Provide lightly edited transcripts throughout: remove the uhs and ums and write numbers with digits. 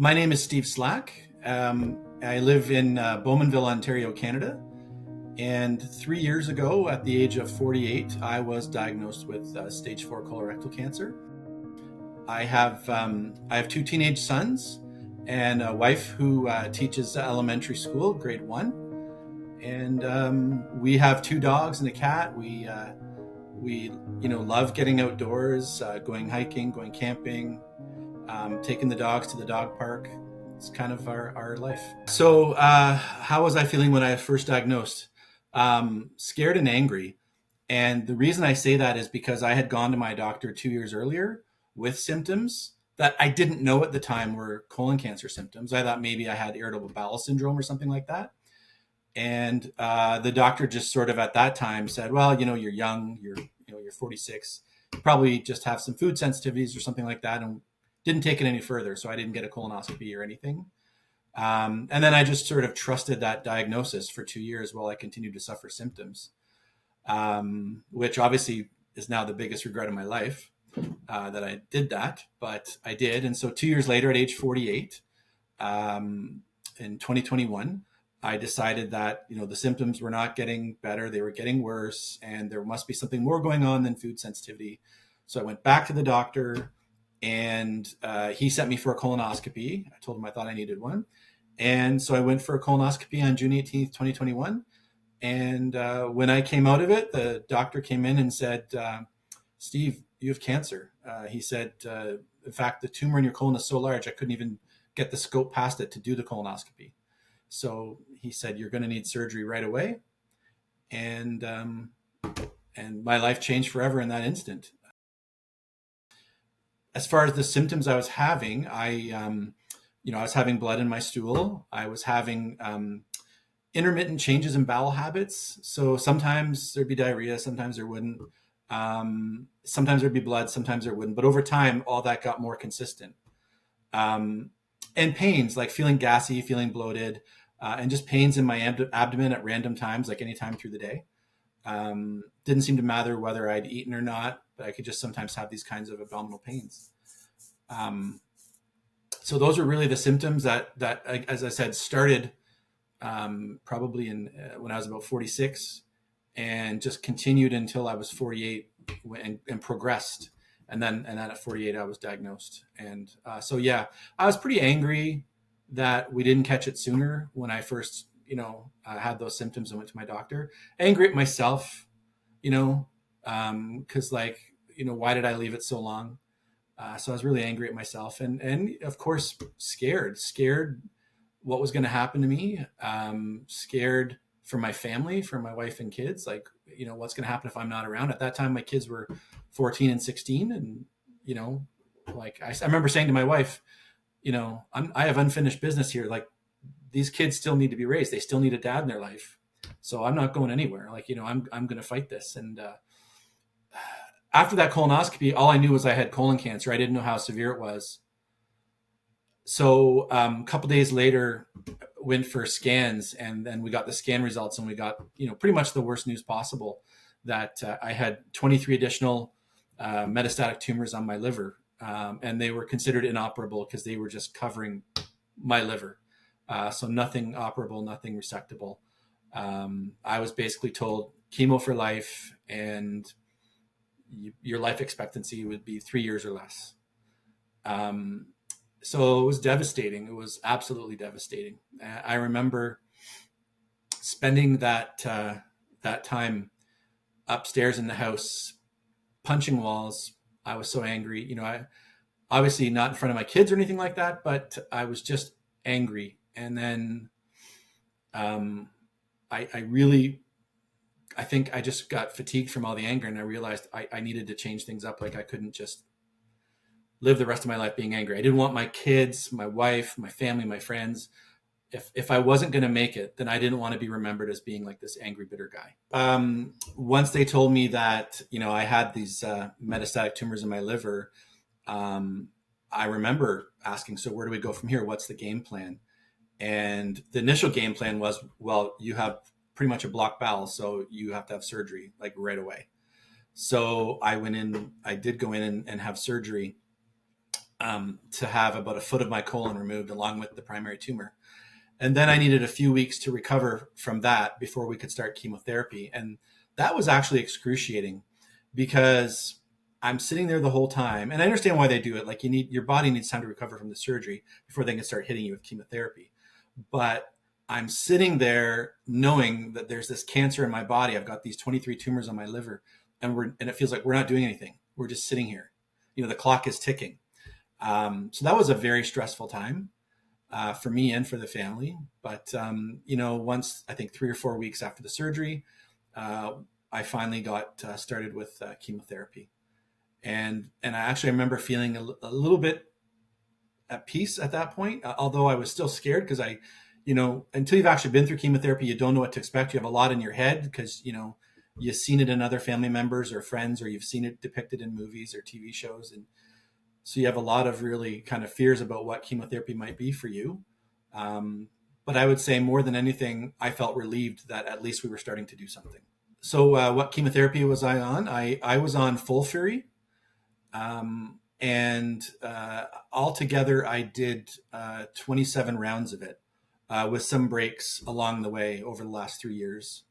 My name is Steve Slack. I live in Bowmanville, Ontario, Canada. And 3 years ago, at the age of 48, I was diagnosed with stage 4 colorectal cancer. I have two teenage sons and a wife who teaches elementary school, grade 1. And we have 2 dogs and a cat. We love getting outdoors, going hiking, going camping, taking the dogs to the dog park. It's kind of our life. So how was I feeling when I was first diagnosed? Scared and angry. And the reason I say that is because I had gone to my doctor 2 years earlier with symptoms that I didn't know at the time were colon cancer symptoms. I thought maybe I had irritable bowel syndrome or something like that. And the doctor just sort of at that time said, well, you're young, you're 46, you probably just have some food sensitivities or something like that, and didn't take it any further. So I didn't get a colonoscopy or anything. And then I just sort of trusted that diagnosis for 2 years while I continued to suffer symptoms, which obviously is now the biggest regret of my life, that I did that, but I did. And so 2 years later, at age 48, in 2021, I decided that, the symptoms were not getting better. They were getting worse, and there must be something more going on than food sensitivity. So I went back to the doctor, and he sent me for a colonoscopy. I told him I thought I needed one. And so I went for a colonoscopy on June 18th, 2021. And when I came out of it, the doctor came in and said, Steve, you have cancer. He said, in fact, the tumor in your colon is so large, I couldn't even get the scope past it to do the colonoscopy. So he said, you're going to need surgery right away. And my life changed forever in that instant. As far as the symptoms I was having, I was having blood in my stool. I was having intermittent changes in bowel habits. So sometimes there'd be diarrhea, sometimes there wouldn't. Sometimes there'd be blood, sometimes there wouldn't. But over time, all that got more consistent. And pains, like feeling gassy, feeling bloated, and just pains in my abdomen at random times, like any time through the day. Didn't seem to matter whether I'd eaten or not, but I could just sometimes have these kinds of abdominal pains. So those are really the symptoms that as I said, started probably when I was about 46, and just continued until I was 48 and progressed. And then at 48, I was diagnosed. And so, yeah, I was pretty angry that we didn't catch it sooner when I first, had those symptoms and went to my doctor. Angry at myself, because why did I leave it so long? So I was really angry at myself and of course, scared what was going to happen to me. Scared for my family, for my wife and kids, what's going to happen if I'm not around. At that time, my kids were 14 and 16. And, I remember saying to my wife, I have unfinished business here. Like, these kids still need to be raised. They still need a dad in their life. So I'm not going anywhere. I'm going to fight this. And after that colonoscopy, all I knew was I had colon cancer. I didn't know how severe it was. So a couple days later, went for scans, and then we got the scan results, and we got pretty much the worst news possible, that I had 23 additional metastatic tumors on my liver, and they were considered inoperable because they were just covering my liver. So nothing operable, nothing resectable. I was basically told chemo for life, and your life expectancy would be 3 years or less. So it was devastating. It was absolutely devastating. I remember spending that time upstairs in the house, punching walls. I was so angry. I obviously not in front of my kids or anything like that, but I was just angry. And then I think I just got fatigued from all the anger, and I realized I needed to change things up. Like, I couldn't just live the rest of my life being angry. I didn't want my kids, my wife, my family, my friends. If I wasn't going to make it, then I didn't want to be remembered as being like this angry, bitter guy. Once they told me that, I had these metastatic tumors in my liver, I remember asking, so where do we go from here? What's the game plan? And the initial game plan was, well, you have pretty much a blocked bowel, so you have to have surgery like right away. So I did go in and have surgery. to have about a foot of my colon removed along with the primary tumor. And then I needed a few weeks to recover from that before we could start chemotherapy. And that was actually excruciating because I'm sitting there the whole time. And I understand why they do it. Like your body needs time to recover from the surgery before they can start hitting you with chemotherapy. But I'm sitting there knowing that there's this cancer in my body. I've got these 23 tumors on my liver, and it feels like we're not doing anything. We're just sitting here. The clock is ticking. So that was a very stressful time for me and for the family. But once I think 3 or 4 weeks after the surgery, I finally got started with chemotherapy, and I actually remember feeling a little bit at peace at that point, although I was still scared because until you've actually been through chemotherapy, you don't know what to expect. You have a lot in your head because, you've seen it in other family members or friends, or you've seen it depicted in movies or TV shows. And so you have a lot of really kind of fears about what chemotherapy might be for you. But I would say more than anything, I felt relieved that at least we were starting to do something. So what chemotherapy was I on? I was on FOLFIRI. And altogether, I did 27 rounds of it with some breaks along the way over the last 3 years.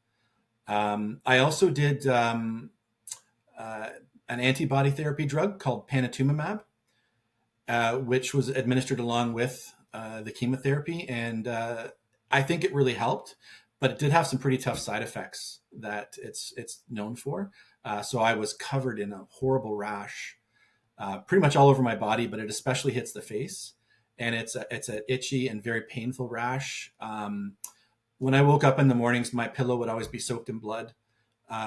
I also did an antibody therapy drug called panitumumab, which was administered along with the chemotherapy. And I think it really helped, but it did have some pretty tough side effects that it's known for. So I was covered in a horrible rash pretty much all over my body, but it especially hits the face. And it's an itchy and very painful rash. When I woke up in the mornings, my pillow would always be soaked in blood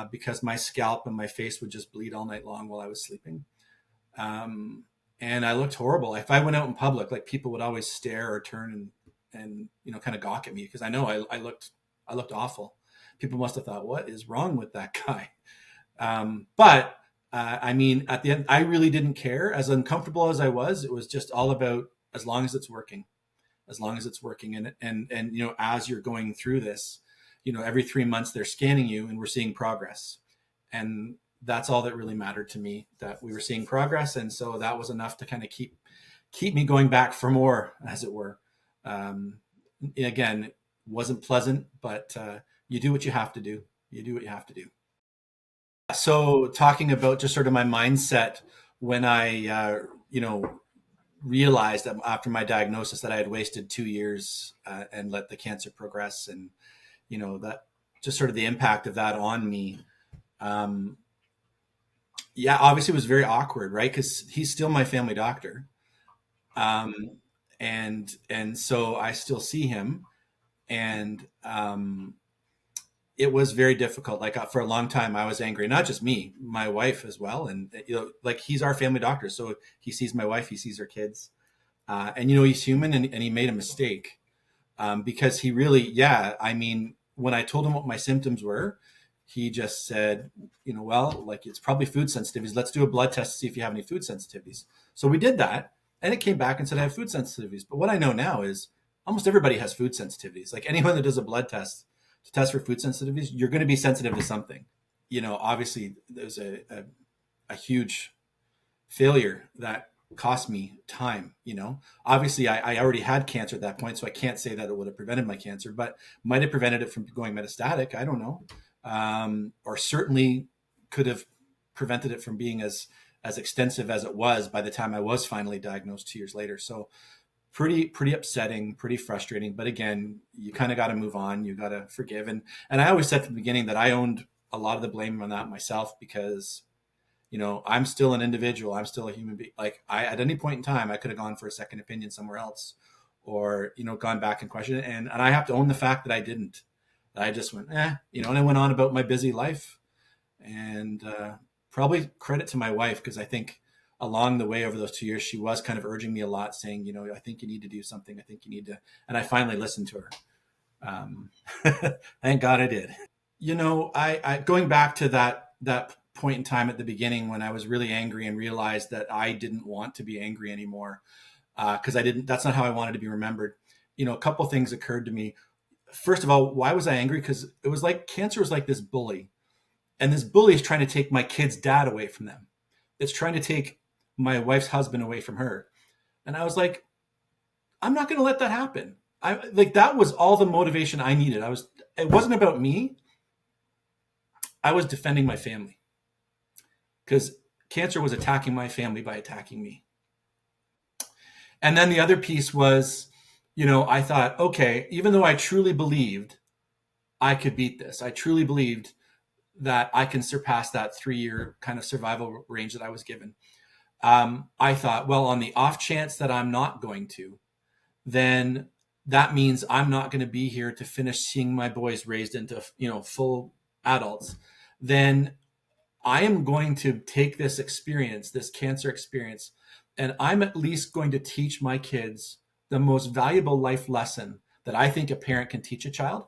because my scalp and my face would just bleed all night long while I was sleeping. And I looked horrible. If I went out in public, like people would always stare or turn and kind of gawk at me because I know I looked awful. People must have thought, what is wrong with that guy? But I mean, at the end, I really didn't care. As uncomfortable as I was, it was just all about as long as it's working. And as you're going through this, every 3 months they're scanning you and we're seeing progress. And that's all that really mattered to me, that we were seeing progress. And so that was enough to kind of keep me going back for more, as it were. Again, it wasn't pleasant, but you do what you have to do. So talking about just sort of my mindset when I, realized that after my diagnosis that I had wasted 2 years and let the cancer progress, and that just sort of the impact of that on me. Obviously it was very awkward, right? Because he's still my family doctor, and so I still see him, and it was very difficult. Like for a long time, I was angry. Not just me, my wife as well. And like he's our family doctor, so he sees my wife, he sees her kids, and he's human, and he made a mistake because he really, I mean, when I told him what my symptoms were, he just said, well, like it's probably food sensitivities. Let's do a blood test to see if you have any food sensitivities. So we did that, and it came back and said I have food sensitivities. But what I know now is almost everybody has food sensitivities. Like anyone that does a blood test to test for food sensitivities, you're going to be sensitive to something. Obviously there's a huge failure that cost me time. Obviously I already had cancer at that point, so I can't say that it would have prevented my cancer, but might have prevented it from going metastatic. I don't know. Or certainly could have prevented it from being as extensive as it was by the time I was finally diagnosed 2 years later. So pretty upsetting, pretty frustrating. But again, you kind of got to move on. You got to forgive. And I always said from the beginning that I owned a lot of the blame on that myself because, I'm still an individual. I'm still a human being. Like at any point in time, I could have gone for a second opinion somewhere else or, gone back and questioned it. And I have to own the fact that I didn't. I just went, and I went on about my busy life. And probably credit to my wife, because I think along the way over those 2 years, she was kind of urging me a lot, saying, I think you need to do something. I think you need to. And I finally listened to her. Thank God I did. I going back to that point in time at the beginning when I was really angry and realized that I didn't want to be angry anymore because that's not how I wanted to be remembered. A couple things occurred to me. First of all, why was I angry? Because it was like cancer was like this bully, and this bully is trying to take my kid's dad away from them. It's trying to take my wife's husband away from her. And I was like, I'm not going to let that happen. That was all the motivation I needed. It wasn't about me. I was defending my family because cancer was attacking my family by attacking me. And then the other piece was, I thought, okay, even though I truly believed I could beat this, I truly believed that I can surpass that 3-year kind of survival range that I was given. I thought, well, on the off chance that I'm not going to, then that means I'm not going to be here to finish seeing my boys raised into, full adults. Then I am going to take this experience, this cancer experience, and I'm at least going to teach my kids the most valuable life lesson that I think a parent can teach a child,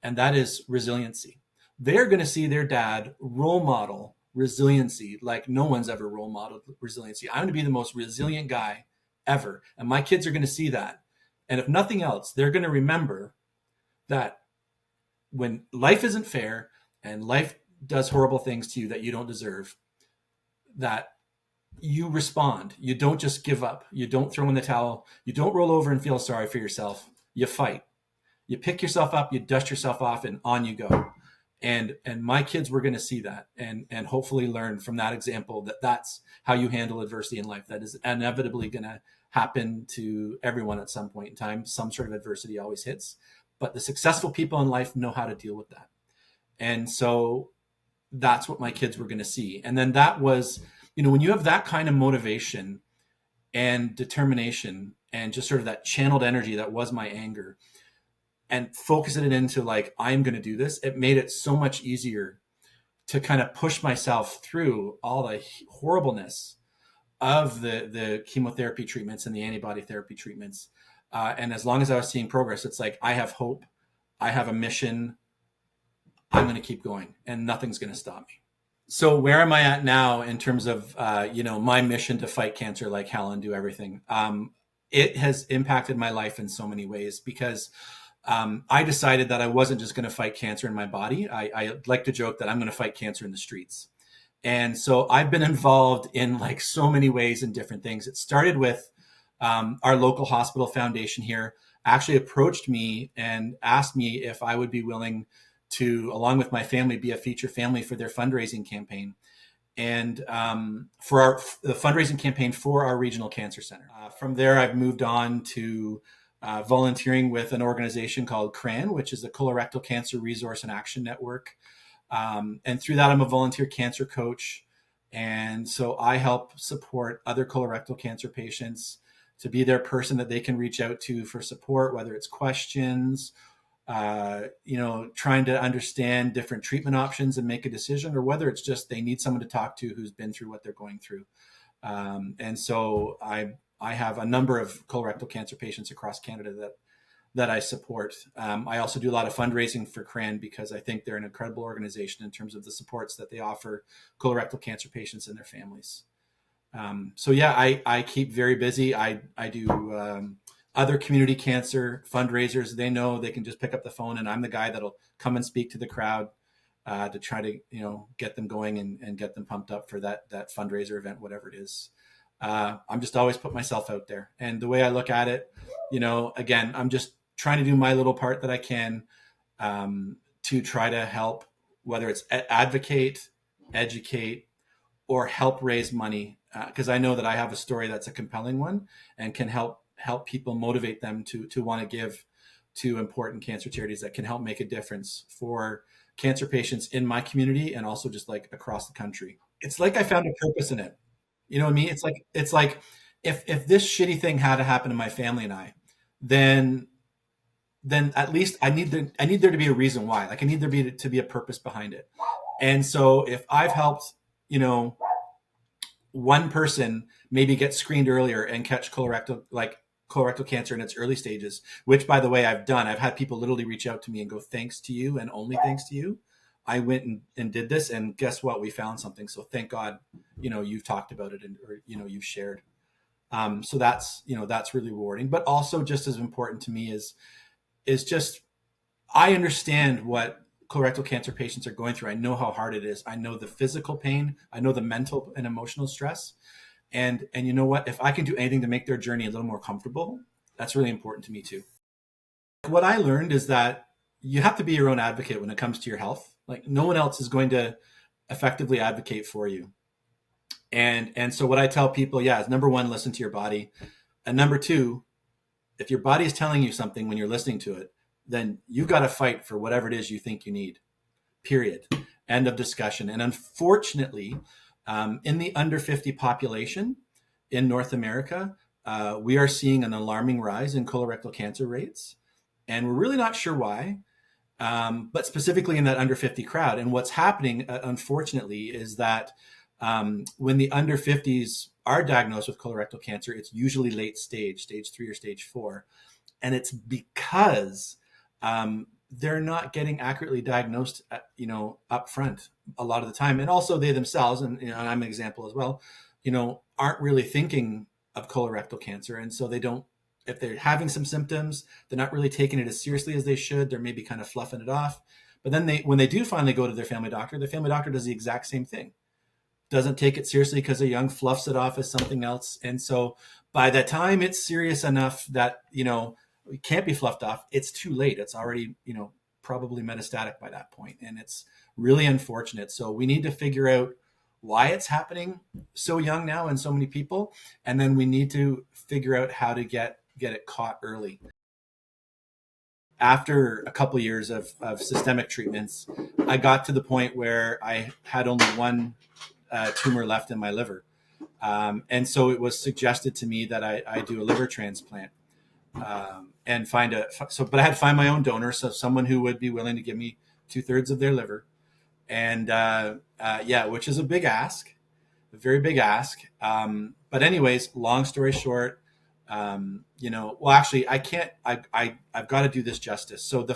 and that is resiliency. They're going to see their dad role model resiliency like no one's ever role modeled resiliency. I'm going to be the most resilient guy ever, and my kids are going to see that. And if nothing else, they're going to remember that when life isn't fair and life does horrible things to you that you don't deserve, that you respond. You don't just give up. You don't throw in the towel. You don't roll over and feel sorry for yourself. You fight. You pick yourself up, you dust yourself off, and on you go. And my kids were going to see that and hopefully learn from that example that that's how you handle adversity in life. That is inevitably going to happen to everyone at some point in time. Some sort of adversity always hits, but the successful people in life know how to deal with that. And so that's what my kids were going to see. And then that was, when you have that kind of motivation and determination and just sort of that channeled energy that was my anger, and focusing it into like, I'm going to do this, it made it so much easier to kind of push myself through all the horribleness of the chemotherapy treatments and the antibody therapy treatments. And as long as I was seeing progress, it's like, I have hope, I have a mission, I'm going to keep going and nothing's going to stop me. So where am I at now in terms of, my mission to fight cancer like hell and do everything? It has impacted my life in so many ways because I decided that I wasn't just going to fight cancer in my body. I like to joke that I'm going to fight cancer in the streets. And so I've been involved in like so many ways and different things. It started with our local hospital foundation here actually approached me and asked me if I would be willing to, along with my family, be a feature family for their fundraising campaign. And for the fundraising campaign for our regional cancer center. From there, I've moved on to volunteering with an organization called CRAN, which is the Colorectal Cancer Resource and Action Network. And through that, I'm a volunteer cancer coach. And so I help support other colorectal cancer patients to be their person that they can reach out to for support, whether it's questions, trying to understand different treatment options and make a decision, or whether it's just they need someone to talk to who's been through what they're going through. And so I have a number of colorectal cancer patients across Canada that I support. I also do a lot of fundraising for CRAN because I think they're an incredible organization in terms of the supports that they offer colorectal cancer patients and their families. I keep very busy. I do other community cancer fundraisers. They know they can just pick up the phone and I'm the guy that'll come and speak to the crowd to try to get them going and get them pumped up for that fundraiser event, whatever it is. I'm just always put myself out there. And the way I look at it, again, I'm just trying to do my little part that I can to try to help, whether it's advocate, educate, or help raise money. Because I know that I have a story that's a compelling one and can help people, motivate them to want to give to important cancer charities that can help make a difference for cancer patients in my community and also just like across the country. It's like I found a purpose in it. You know what I mean? It's like if this shitty thing had to happen to my family and I, then at least I need there to be a reason why. Like I need there to be a purpose behind it. And so if I've helped, one person maybe get screened earlier and catch colorectal cancer in its early stages, which by the way, I've done. I've had people literally reach out to me and go, thanks to you and only thanks to you, I went and did this, and guess what? We found something. So thank God, you've talked about it or you've shared. So that's really rewarding, but also just as important to me is just, I understand what colorectal cancer patients are going through. I know how hard it is. I know the physical pain. I know the mental and emotional stress. And you know what? If I can do anything to make their journey a little more comfortable, that's really important to me too. What I learned is that you have to be your own advocate when it comes to your health. Like no one else is going to effectively advocate for you. And so what I tell people, yeah, is number one, listen to your body. And number two, if your body is telling you something when you're listening to it, then you've got to fight for whatever it is you think you need. Period. End of discussion. And unfortunately, in the under 50 population in North America, we are seeing an alarming rise in colorectal cancer rates. And we're really not sure why, but specifically in that under 50 crowd. And what's happening, unfortunately, is that when the under 50s are diagnosed with colorectal cancer, it's usually late stage, stage 3 or stage 4. And it's because they're not getting accurately diagnosed, up front a lot of the time. And also they themselves, and I'm an example as well, aren't really thinking of colorectal cancer. And so they don't, if they're having some symptoms, they're not really taking it as seriously as they should. They're maybe kind of fluffing it off. But then when they do finally go to their family doctor does the exact same thing. Doesn't take it seriously because a young fluffs it off as something else. And so by the time it's serious enough that, it can't be fluffed off, it's too late. It's already, probably metastatic by that point. And it's really unfortunate. So we need to figure out why it's happening so young now in so many people. And then we need to figure out how to get it caught early. After a couple of years of systemic treatments, I got to the point where I had only one tumor left in my liver. And so it was suggested to me that I do a liver transplant and but I had to find my own donor. So someone who would be willing to give me 2/3 of their liver. And which is a big ask, a very big ask. But anyways, long story short, actually I can't, I've got to do this justice. So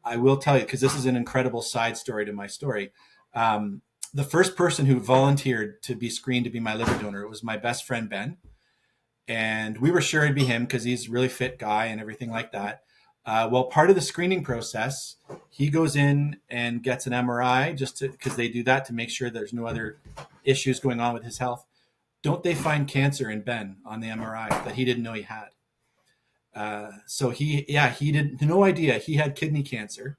I will tell you, because this is an incredible side story to my story. The first person who volunteered to be screened to be my liver donor was my best friend, Ben. And we were sure it'd be him because he's a really fit guy and everything like that. Well, part of the screening process, he goes in and gets an MRI because they do that to make sure there's no other issues going on with his health. Don't they find cancer in Ben on the MRI that he didn't know he had? So he didn't, no idea he had kidney cancer.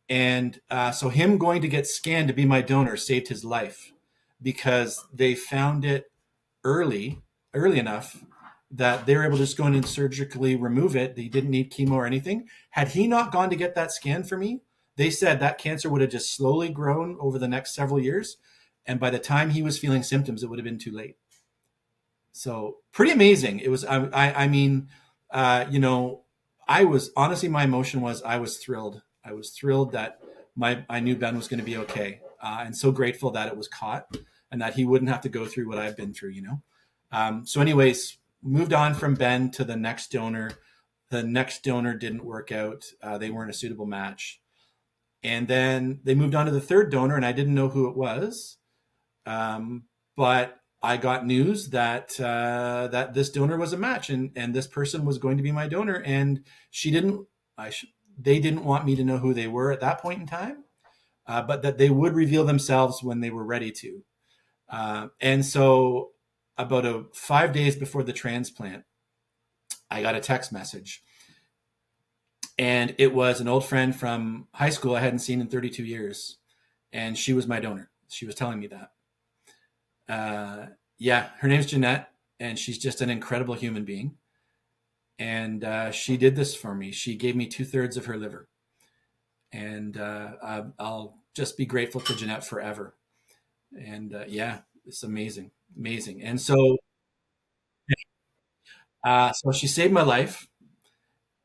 And so him going to get scanned to be my donor saved his life because they found it early enough that they were able to just go in and surgically remove it. They didn't need chemo or anything. Had he not gone to get that scan for me, they said that cancer would have just slowly grown over the next several years. And by the time he was feeling symptoms, it would have been too late. So pretty amazing. It was, I was honestly, my emotion was, I was thrilled. I was thrilled that I knew Ben was going to be okay. And so grateful that it was caught and that he wouldn't have to go through what I've been through, So anyways, moved on from Ben to the next donor. The next donor didn't work out. They weren't a suitable match. And then they moved on to the third donor, and I didn't know who it was. But I got news that that this donor was a match, and this person was going to be my donor. And they didn't want me to know who they were at that point in time, but that they would reveal themselves when they were ready to. And so about 5 days before the transplant, I got a text message. And it was an old friend from high school I hadn't seen in 32 years. And she was my donor. She was telling me that. Her name's Jeanette, and she's just an incredible human being. And she did this for me. She gave me 2/3 of her liver. And I'll just be grateful to Jeanette forever. And it's amazing. Amazing. And so she saved my life.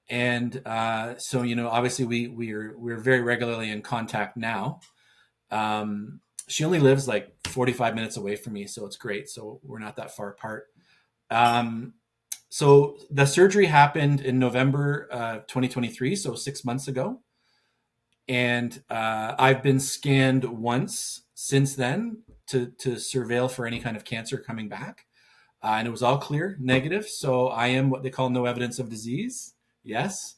And obviously we're very regularly in contact now. She only lives like 45 minutes away from me, so it's great. So we're not that far apart. So the surgery happened in November 2023, so 6 months ago. And I've been scanned once since then to surveil for any kind of cancer coming back. And it was all clear, negative. So I am what they call no evidence of disease. Yes.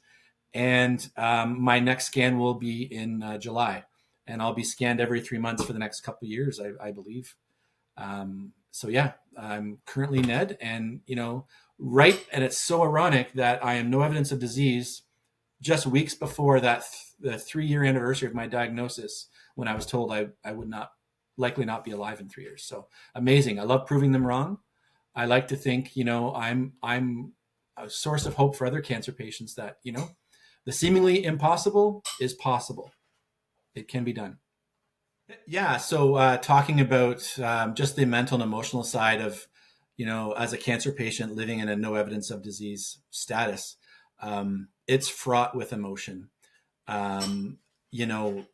And my next scan will be in July. And I'll be scanned every 3 months for the next couple of years, I believe. So yeah, I'm currently Ned, and right, and it's so ironic that I am no evidence of disease just weeks before the 3-year anniversary of my diagnosis, when I was told I would not likely not be alive in 3 years. So amazing. I love proving them wrong. I like to think, I'm a source of hope for other cancer patients, that, the seemingly impossible is possible. It can be done. Yeah. So talking about just the mental and emotional side of, as a cancer patient living in a no evidence of disease status, it's fraught with emotion. Um, you know,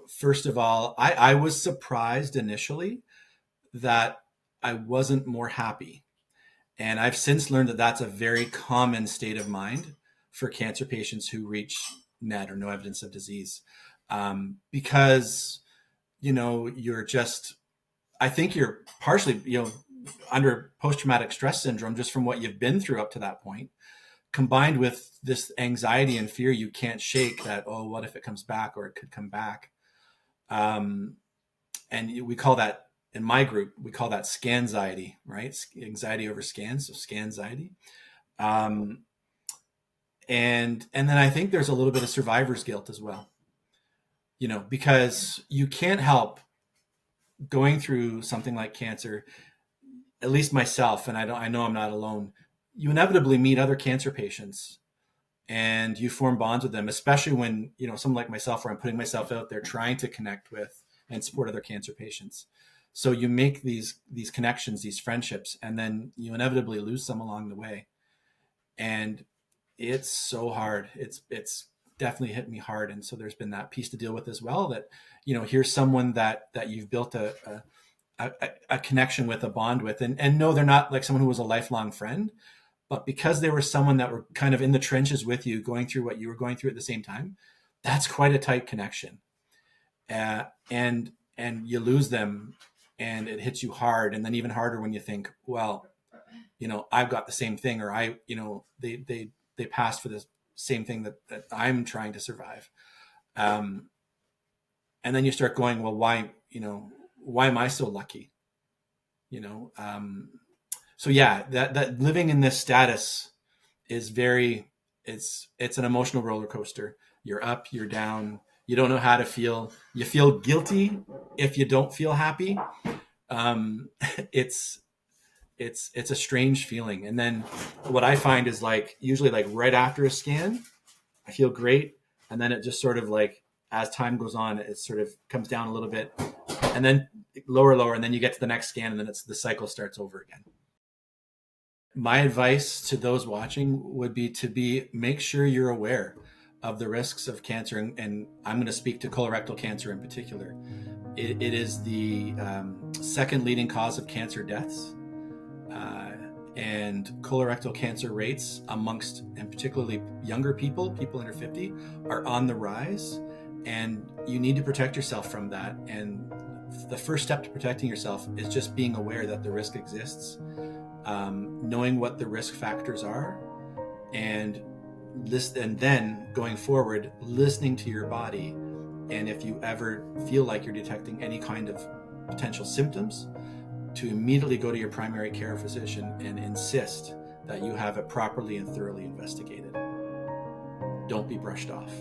First of all, I was surprised initially that I wasn't more happy. And I've since learned that that's a very common state of mind for cancer patients who reach NED, or no evidence of disease. Because, you're just, I think you're partially, under post-traumatic stress syndrome, just from what you've been through up to that point, combined with this anxiety and fear you can't shake, that, oh, what if it comes back, or it could come back. And we call that, in my group, we call that scanxiety, right? Anxiety over scans, so scanxiety. Um, and then I think there's a little bit of survivor's guilt as well, because you can't help going through something like cancer. At least myself, and I know I'm not alone. You inevitably meet other cancer patients, and you form bonds with them, especially when, someone like myself, where I'm putting myself out there trying to connect with and support other cancer patients. So you make these connections, these friendships, and then you inevitably lose some along the way. And it's so hard. It's definitely hit me hard. And so there's been that piece to deal with as well, that, here's someone that you've built a connection with, a bond with, and no, they're not like someone who was a lifelong friend, but because they were someone that were kind of in the trenches with you, going through what you were going through at the same time, that's quite a tight connection. And you lose them, and it hits you hard, and then even harder when you think, well, I've got the same thing, or they passed for the same thing that I'm trying to survive. And then you start going, well, why am I so lucky? So yeah, that living in this status is it's an emotional roller coaster. You're up, you're down, you don't know how to feel. You feel guilty if you don't feel happy. Um, it's it's a strange feeling. And then what I find is, like, usually like right after a scan, I feel great, and then it just sort of, like, as time goes on, it sort of comes down a little bit, and then lower, and then you get to the next scan, and then the cycle starts over again. My advice to those watching would be make sure you're aware of the risks of cancer, and I'm going to speak to colorectal cancer in particular. It is the second leading cause of cancer deaths, and colorectal cancer rates amongst, and particularly younger people under 50, are on the rise, and you need to protect yourself from that. And the first step to protecting yourself is just being aware that the risk exists. Knowing what the risk factors are, and then going forward, listening to your body. And if you ever feel like you're detecting any kind of potential symptoms, to immediately go to your primary care physician and insist that you have it properly and thoroughly investigated. Don't be brushed off.